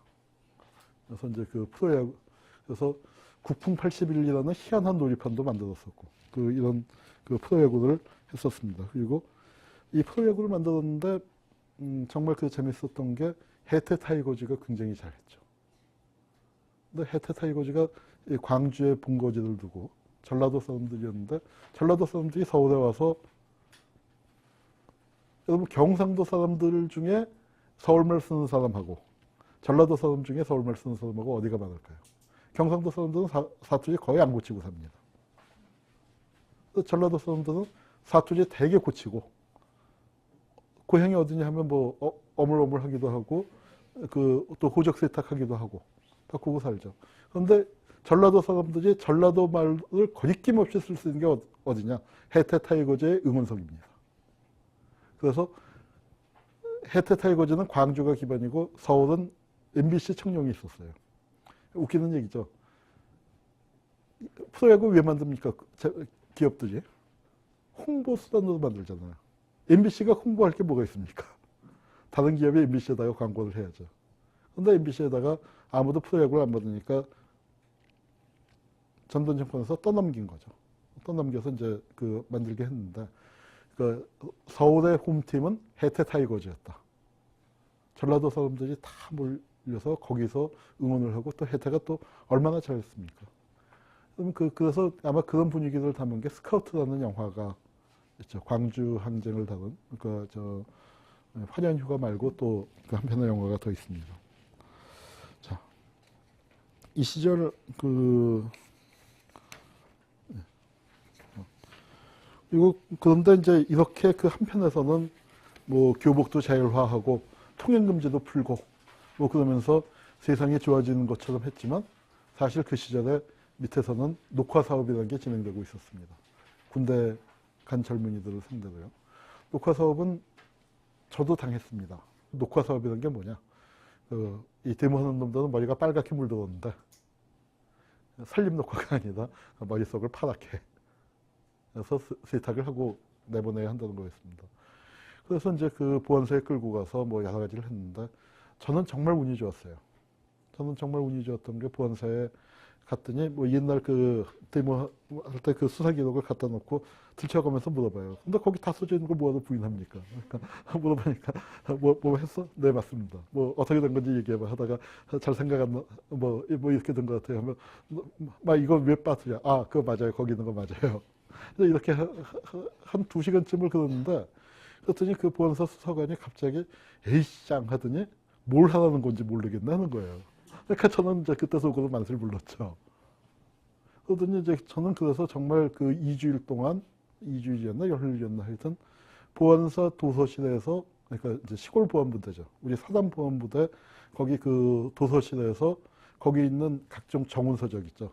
그래서 이제 그 프로야구, 그래서 국풍 81이라는 희한한 놀이판도 만들었었고, 그 이런 그 프로야구를 했었습니다. 그리고 이 프로야구를 만들었는데, 정말 그 재밌었던 게 해태 타이거즈가 굉장히 잘했죠. 근데 해태 타이거즈가 이 광주에 본거지를 두고 전라도 사람들이었는데, 전라도 사람들이 서울에 와서, 여러분 경상도 사람들 중에 서울말 쓰는 사람하고 전라도 사람 중에 서울말 쓰는 사람하고 어디가 많을까요? 경상도 사람들은 사투리 거의 안 고치고 삽니다. 전라도 사람들은 사투리 되게 고치고, 고향이 어디냐 하면 뭐 어물어물 하기도 하고, 그 또 호적 세탁하기도 하고 다 그러고 살죠. 그런데 전라도 사람들이 전라도 말을 거리낌 없이 쓸 수 있는 게 어디냐? 해태 타이거즈의 응원석입니다. 그래서 해태 타이거즈는 광주가 기반이고 서울은 MBC 청룡이 있었어요. 웃기는 얘기죠. 프로야구 왜 만듭니까? 기업들이 홍보 수단으로 만들잖아요. MBC가 홍보할 게 뭐가 있습니까? 다른 기업이 MBC에다가 광고를 해야죠. 그런데 MBC에다가 아무도 프로야구를 안 받으니까 전두환 정권에서 떠넘긴 거죠. 떠넘겨서 이제 그 만들게 했는데, 그 서울의 홈팀은 해태 타이거즈였다. 전라도 사람들이 다 몰려서 거기서 응원을 하고, 또 해태가 또 얼마나 잘했습니까? 그래서 아마 그런 분위기를 담은 게 스카우트라는 영화가 있죠. 광주 항쟁을 다룬, 그러니까 저 화년휴가 말고 또 그 한편의 영화가 더 있습니다. 자, 이 시절 그런데 이제 이렇게 그 한편에서는 뭐 교복도 자율화하고 통행금지도 풀고 뭐 그러면서 세상이 좋아지는 것처럼 했지만, 사실 그 시절에 밑에서는 녹화 사업이라는 게 진행되고 있었습니다. 군대 간 젊은이들을 상대로요. 녹화 사업은 저도 당했습니다. 녹화 사업이라는 게 뭐냐? 이 데모하는 놈들은 머리가 빨갛게 물들었는데, 살림 녹화가 아니라 머릿속을 파랗게 해서 세탁을 하고 내보내야 한다는 거였습니다. 그래서 이제 그 보안소에 끌고 가서 뭐 여러 가지를 했는데, 저는 정말 운이 좋았어요. 저는 정말 운이 좋았던 게, 보안소에 갔더니 뭐 옛날 그 데모 할 때 그 수사 기록을 갖다 놓고 들춰가면서 물어봐요. 근데 거기 다 써져 있는 걸 뭐하러 부인합니까? 그러니까 물어보니까 뭐 했어? 네, 맞습니다. 뭐 어떻게 된 건지 얘기해봐 하다가, 잘 생각 안 나, 뭐 이렇게 된 것 같아요 하면, 막 이거 왜 빠트냐? 아, 그거 맞아요. 거기 있는 거 맞아요. 그래서 이렇게 한 2시간쯤을 그러는데, 그랬더니 그 보안사 수사관이 갑자기 에이쌍 하더니 뭘 하라는 건지 모르겠다는 거예요. 그러니까 저는 이제 그때 속으로 만세를 불렀죠. 그러더니 이제 저는 그래서 정말 그 2주일 동안, 2주일이었나 열흘이었나 하여튼, 보안사 도서실에서, 그러니까 이제 시골 보안부대죠. 우리 사단 보안부대 거기 그 도서실에서 거기 있는 각종 정훈서적 있죠.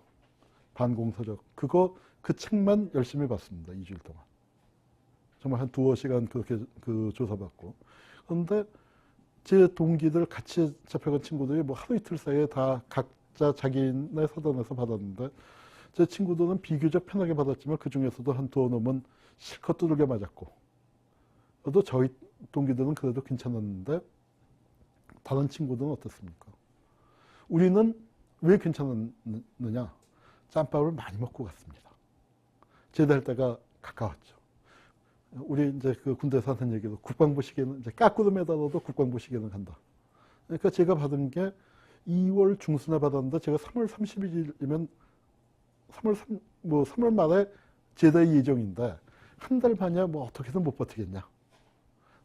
반공서적. 그 책만 열심히 봤습니다. 2주일 동안. 정말 한 2~5시간 그렇게 그 조사받고. 그런데 제 동기들 같이 잡혀간 친구들이 뭐 하루 이틀 사이에 다 각자 자기네 사단에서 받았는데, 제 친구들은 비교적 편하게 받았지만 그 중에서도 한 2놈은 실컷 두들겨 맞았고, 그래도 저희 동기들은 그래도 괜찮았는데, 다른 친구들은 어떻습니까? 우리는 왜 괜찮았느냐? 짬밥을 많이 먹고 갔습니다. 제대할 때가 가까웠죠. 우리 이제 그 군대에서 하는 얘기도, 국방부 시계는 이제 까꾸로 매달아도 국방부 시계는 간다. 그러니까 제가 받은 게 2월 중순에 받았는데, 제가 3월 30일이면 3월 말에 제대 예정인데 한 달 반이야 뭐 어떻게든 못 버티겠냐.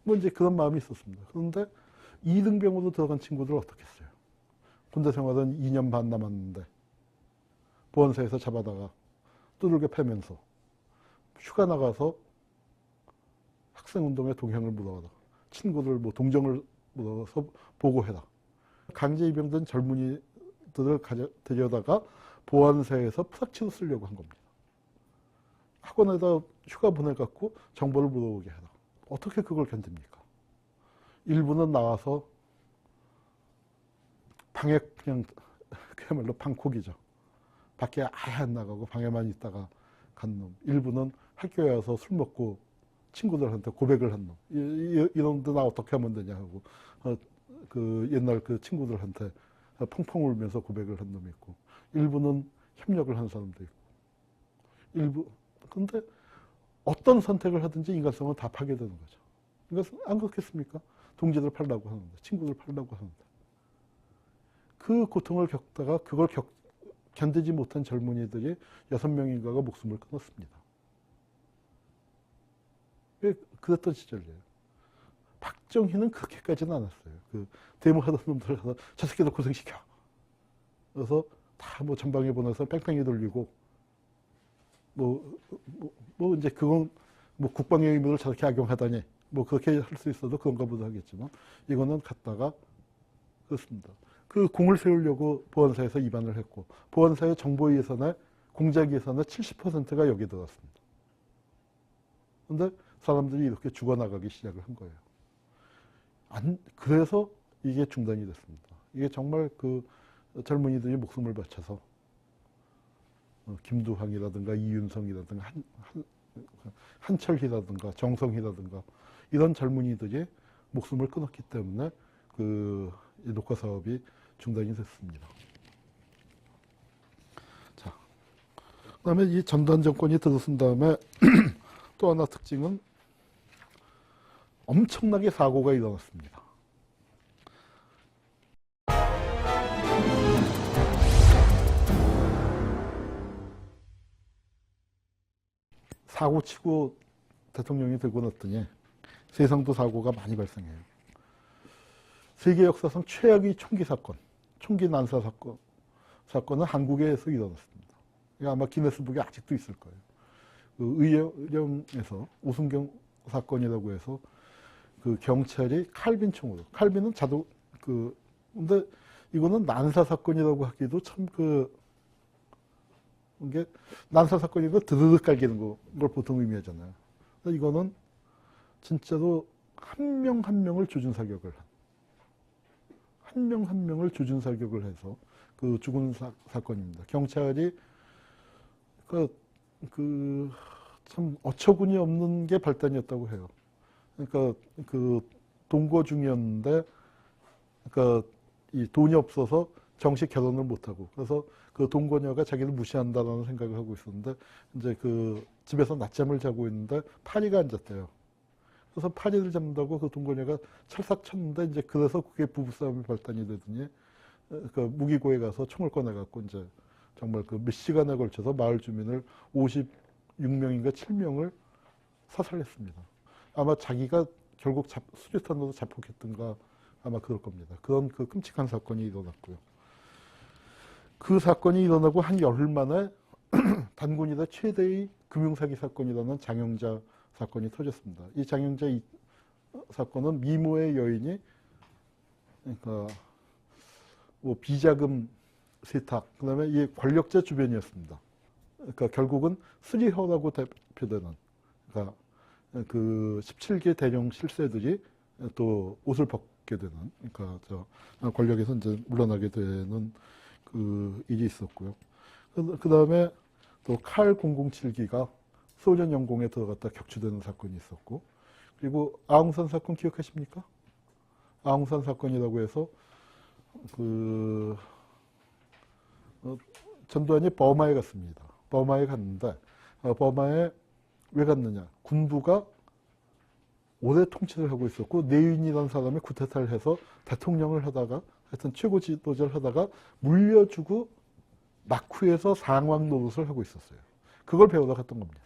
뭐 이제 그런 마음이 있었습니다. 그런데 2등병으로 들어간 친구들 어떻게 했어요? 군대 생활은 2년 반 남았는데 보안소에서 잡아다가 두들겨 패면서 휴가 나가서 학생운동에 동향을 물어봐라. 친구들 뭐 동정을 물어서 보고해라. 강제 입영된 젊은이들을 데려다가 보안소에서 프락치로 쓰려고 한 겁니다. 학원에다 휴가 보내갖고 정보를 물어보게 해라. 어떻게 그걸 견딥니까? 일부는 나와서 방에 그야말로 방콕이죠. 밖에 아예 안 나가고 방에만 있다가 간 놈. 일부는 학교에 와서 술 먹고 친구들한테 고백을 한 놈. 이놈들 나 어떻게 하면 되냐 하고, 그 옛날 그 친구들한테 펑펑 울면서 고백을 한 놈이 있고, 일부는 협력을 한 사람도 있고, 근데 어떤 선택을 하든지 인간성은 다 파괴되는 거죠. 인간성 안 그렇겠습니까? 동지들 팔라고 하는데, 친구들 팔라고 하는데. 그 고통을 겪다가 그걸 견디지 못한 젊은이들이 6명인가가 목숨을 끊었습니다. 그랬던 시절이에요. 박정희는 그렇게까지는 않았어요. 그 데모하던 놈들 가서 저 새끼들 고생시켜. 그래서 다 뭐 전방에 보내서 뺑뺑이 돌리고 뭐 이제 그건 뭐 국방의 의무를 저렇게 악용하다니 뭐 그렇게 할 수 있어도 그런가 보다 하겠지만 이거는 갔다가 그렇습니다. 그 공을 세우려고 보안사에서 입안을 했고 보안사의 정보 예산의 공작 예산의 70%가 여기에 들어갔습니다. 그런데 사람들이 이렇게 죽어나가기 시작을 한 거예요. 그래서 이게 중단이 됐습니다. 이게 정말 그 젊은이들이 목숨을 바쳐서 김두황이라든가 이윤성이라든가 한철희라든가 정성희라든가 이런 젊은이들이 목숨을 끊었기 때문에 그 녹화 사업이 중단이 됐습니다. 자, 그다음에 이 전두환 정권이 들어선 다음에 또 하나 특징은 엄청나게 사고가 일어났습니다. 사고 치고 대통령이 되고 났더니 세상도 사고가 많이 발생해요. 세계 역사상 최악의 총기 사건, 총기 난사 사건은 한국에서 일어났습니다. 아마 기네스북에 아직도 있을 거예요. 그 의령에서 오순경 사건이라고 해서 그 경찰이 칼빈총으로, 칼빈은 근데 이거는 난사 사건이라고 하기도 참 이게 난사 사건이고 드르륵 갈기는 걸 보통 의미하잖아요. 근데 이거는 진짜로 한 명 한 명을 조준 사격을 한 명 한 명을 조준 사격을 해서 그 죽은 사건입니다. 경찰이 참 어처구니 없는 게 발단이었다고 해요. 그러니까 그 동거 중이었는데, 그러니까 이 돈이 없어서 정식 결혼을 못하고, 그래서 그 동거녀가 자기를 무시한다라는 생각을 하고 있었는데, 이제 그 집에서 낮잠을 자고 있는데 파리가 앉았대요. 그래서 파리를 잡는다고 그 동거녀가 찰싹 쳤는데, 이제 그래서 그게 부부싸움이 발단이 되더니, 그 무기고에 가서 총을 꺼내갖고 이제 정말 그 몇 시간에 걸쳐서 마을 주민을 56명인가 7명을 사살했습니다. 아마 자기가 결국 수류탄으로 자폭했던가 아마 그럴 겁니다. 그런 그 끔찍한 사건이 일어났고요. 그 사건이 일어나고 한 열흘 만에 단군이다 최대의 금융사기 사건이라는 장영자 사건이 터졌습니다. 이 장영자 사건은 미모의 여인이 그러니까 뭐 비자금 세탁, 그다음에 이 권력자 주변이었습니다. 그러니까 결국은 스리허라고 대표되는, 그러니까 그 17개 대령 실세들이 또 옷을 벗게 되는, 그러니까 권력에서 이제 물러나게 되는 그 일이 있었고요. 그 다음에 또 칼 007기가 소련 영공에 들어갔다 격추되는 사건이 있었고, 그리고 아웅산 사건 기억하십니까? 아웅산 사건이라고 해서 전두환이 버마에 갔습니다. 버마에 갔는데 버마에 왜 갔느냐? 군부가 오래 통치를 하고 있었고 내윈이라는 사람이 쿠데타를 해서 대통령을 하다가 하여튼 최고 지도자를 하다가 물려주고 낙후해서 상황 노릇을 하고 있었어요. 그걸 배우러 갔던 겁니다.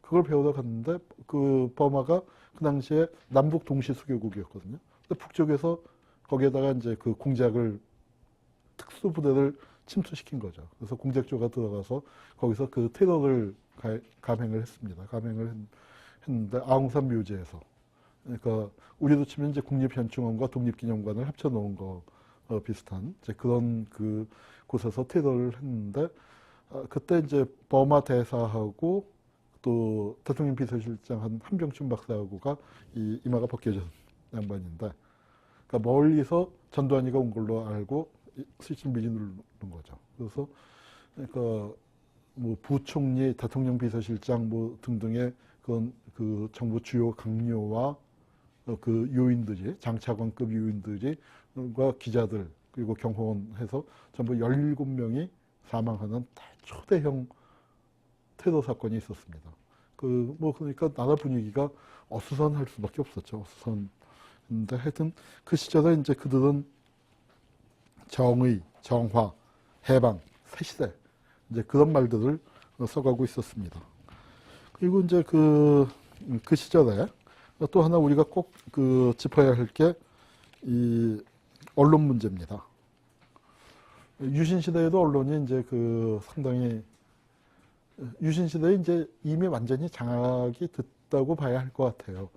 그걸 배우러 갔는데 그 버마가 그 당시에 남북 동시 수교국이었거든요. 근데 북쪽에서 거기에다가 이제 그 공작을 특수부대를 침투시킨 거죠. 그래서 공작조가 들어가서 거기서 그 테러를 감행을 했습니다. 감행을 했는데 아웅산 묘지에서, 그러니까 우리도 치면 이제 국립현충원과 독립기념관을 합쳐놓은 거 비슷한 이제 그런 그 곳에서 테러를 했는데 그때 이제 버마 대사하고 또 대통령 비서실장 한 한병춘 박사하고가 이마가 벗겨진 양반인데, 그러니까 멀리서 전두환이가 온 걸로 알고 스위치를 미리 누른 거죠. 그래서 그러니까 뭐 부총리, 대통령 비서실장 뭐 등등의 그 정부 주요 강요와 그 요인들이, 장차관급 요인들과 기자들 그리고 경호원 해서 전부 17명이 사망하는 초대형 테러 사건이 있었습니다. 그러니까 나라 분위기가 어수선할 수밖에 없었죠. 어수선인데 하여튼 그 시절에 이제 그들은 정의, 정화, 해방, 새 시대 이제 그런 말들을 써가고 있었습니다. 그리고 이제 그 시절에 또 하나 우리가 꼭 짚어야 할 게 이 언론 문제입니다. 유신 시대에도 언론이 이제 상당히 유신 시대에 이제 이미 완전히 장악이 됐다고 봐야 할 것 같아요.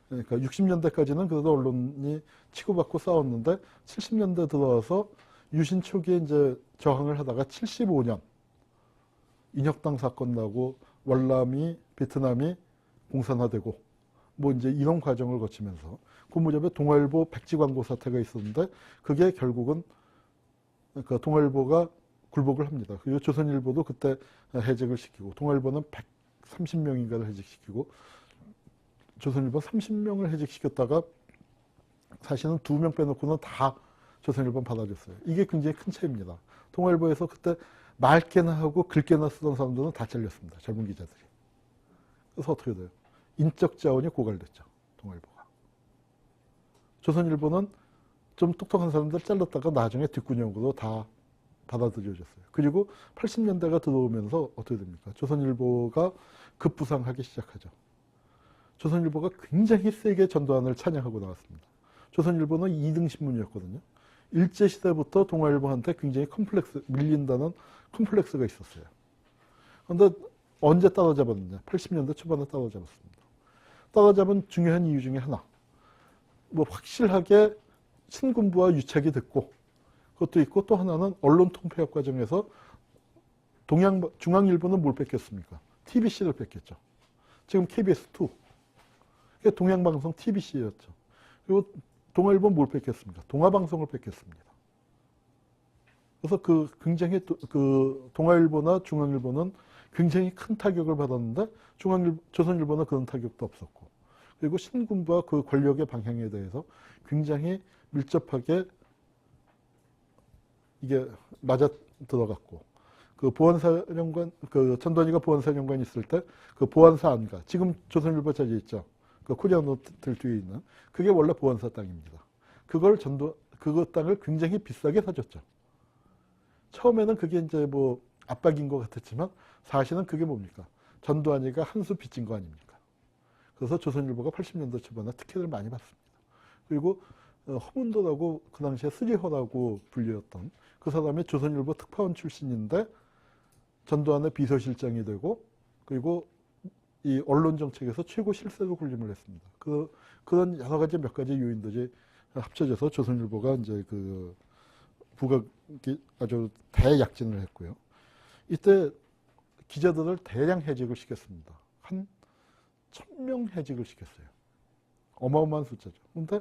그러니까 60년대까지는 그래도 언론이 치고받고 싸웠는데 70년대 들어와서 유신 초기에 이제 저항을 하다가 75년 인혁당 사건 나고 월남이 베트남이 공산화되고 뭐 이제 이런 과정을 거치면서 그 무렵에 동아일보 백지 광고 사태가 있었는데 그게 결국은 그 동아일보가 굴복을 합니다. 그리고 조선일보도 그때 해직을 시키고 동아일보는 130명인가를 해직시키고 조선일보 30명을 해직시켰다가 사실은 2명 빼놓고는 다 조선일보 받아줬어요. 이게 굉장히 큰 차이입니다. 동아일보에서 그때 맑게나 하고 굵게나 쓰던 사람들은 다 잘렸습니다. 젊은 기자들이. 그래서 어떻게 돼요? 인적 자원이 고갈됐죠. 동아일보가. 조선일보는 좀 똑똑한 사람들 잘랐다가 나중에 뒷구녕으로 다 받아들여졌어요. 그리고 80년대가 들어오면서 어떻게 됩니까? 조선일보가 급부상하기 시작하죠. 조선일보가 굉장히 세게 전두환을 찬양하고 나왔습니다. 조선일보는 2등 신문이었거든요. 일제시대부터 동아일보한테 굉장히 밀린다는 컴플렉스가 있었어요. 그런데 언제 따라잡았느냐? 80년대 초반에 따라잡았습니다. 따라잡은 중요한 이유 중에 하나. 뭐 확실하게 신군부와 유착이 됐고 그것도 있고 또 하나는 언론 통폐합 과정에서 중앙일보는 뭘 뺏겼습니까? TBC를 뺏겼죠. 지금 KBS2. 동양방송 TBC였죠. 그리고 동아일보는 뭘 뺏겼습니까? 동아방송을 뺏겼습니다. 그래서 굉장히 동아일보나 중앙일보는 굉장히 큰 타격을 받았는데 조선일보는 그런 타격도 없었고 그리고 신군부와 그 권력의 방향에 대해서 굉장히 밀접하게 이게 맞아 들어갔고 전두환이가 보안사령관 있을 때 그 보안사 안가 지금 조선일보 자리 있죠. 그 코리아 노트들 뒤에 있는 그게 원래 보안사 땅입니다. 그 땅을 굉장히 비싸게 사줬죠. 처음에는 그게 이제 뭐 압박인 것 같았지만 사실은 그게 뭡니까? 전두환이가 한 수 빚진 거 아닙니까? 그래서 조선일보가 80년대 초반에 특혜를 많이 받습니다. 그리고 허문도라고 그 당시에 쓰리허라고 불렸던 그 사람이 조선일보 특파원 출신인데 전두환의 비서실장이 되고 그리고 이 언론 정책에서 최고 실세로 군림을 했습니다. 그런 여러 가지 몇 가지 요인들이 합쳐져서 조선일보가 이제 부각이 아주 대약진을 했고요. 이때 기자들을 대량 해직을 시켰습니다. 한 1000명 해직을 시켰어요. 어마어마한 숫자죠. 근데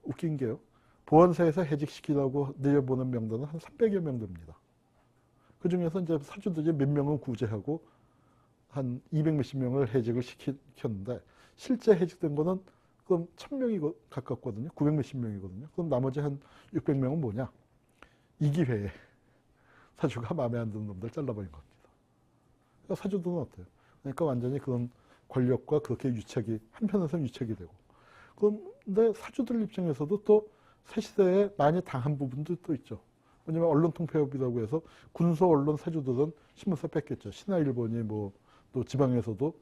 웃긴 게요. 보안사에서 해직시키라고 내려보는 명단은 한 300여 명 됩니다. 그 중에서 이제 사주들이 몇 명은 구제하고 한 200 몇십 명을 해직을 시켰는데 실제 해직된 거는 그럼 1000명이 가깝거든요. 900 몇십 명이거든요. 그럼 나머지 한 600명은 뭐냐? 이 기회에 사주가 마음에 안 드는 놈들 잘라버린 겁니다. 그러니까 사주들은 어때요? 그러니까 완전히 그런 권력과 그렇게 한편에서는 유착이 되고. 그런데 사주들 입장에서도 또 새 시대에 많이 당한 부분도 또 있죠. 왜냐면 언론 통폐합이라고 해서 군소 언론 사주들은 신문사 뺏겼죠. 신화일본이 또 지방에서도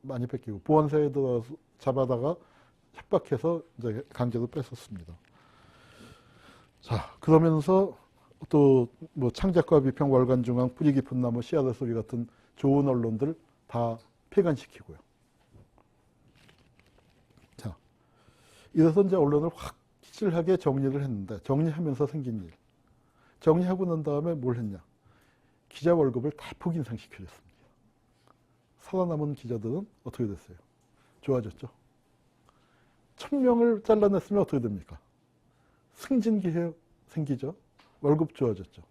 많이 뺏기고 보안사에 들어가서 잡아다가 협박해서 이제 강제로 뺏었습니다. 자, 그러면서 또 창작과 비평, 월간중앙, 뿌리 깊은 나무, 씨앗의 소리 같은 좋은 언론들 다 폐간시키고요. 자, 이래서 이제 언론을 확실하게 정리를 했는데 정리하면서 생긴 일. 정리하고 난 다음에 뭘 했냐? 기자 월급을 대폭 인상시켜줬습니다. 살아남은 기자들은 어떻게 됐어요? 좋아졌죠. 1000명을 잘라냈으면 어떻게 됩니까? 승진 기회 생기죠. 월급 좋아졌죠.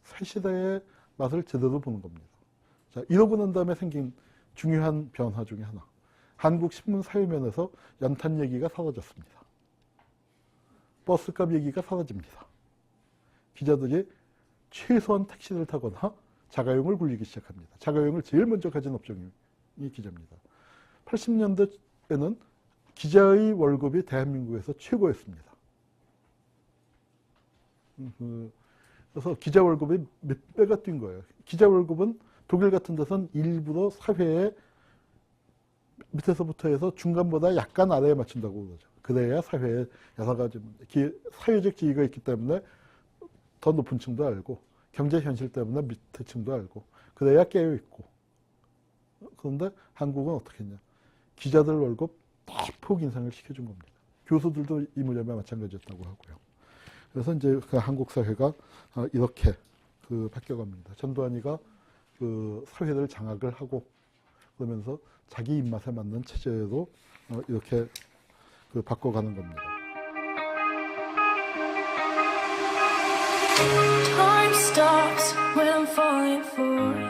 새 시대에 맛을 제대로 보는 겁니다. 자, 이러고 난 다음에 생긴 중요한 변화 중에 하나. 한국 신문 사회면에서 연탄 얘기가 사라졌습니다. 버스값 얘기가 사라집니다. 기자들이 최소한 택시를 타거나 자가용을 굴리기 시작합니다. 자가용을 제일 먼저 가진 업종이 기자입니다. 80년대에는 기자의 월급이 대한민국에서 최고였습니다. 그래서 기자 월급이 몇 배가 뛴 거예요. 기자 월급은 독일 같은 데서는 일부러 사회에 밑에서부터 해서 중간보다 약간 아래에 맞춘다고 그러죠. 그래야 사회에 여러 가지 사회적 지위가 있기 때문에 더 높은 층도 알고 경제 현실 때문에 밑에 층도 알고 그래야 깨어 있고. 그런데 한국은 어떻게 했냐? 기자들 월급 대폭 인상을 시켜준 겁니다. 교수들도 이 무렵에 마찬가지였다고 하고요. 그래서 이제 그 한국 사회가 이렇게 바뀌어갑니다. 전두환이가 그 사회를 장악을 하고 그러면서 자기 입맛에 맞는 체제로 이렇게 바꿔가는 겁니다. Time stops when I'm falling for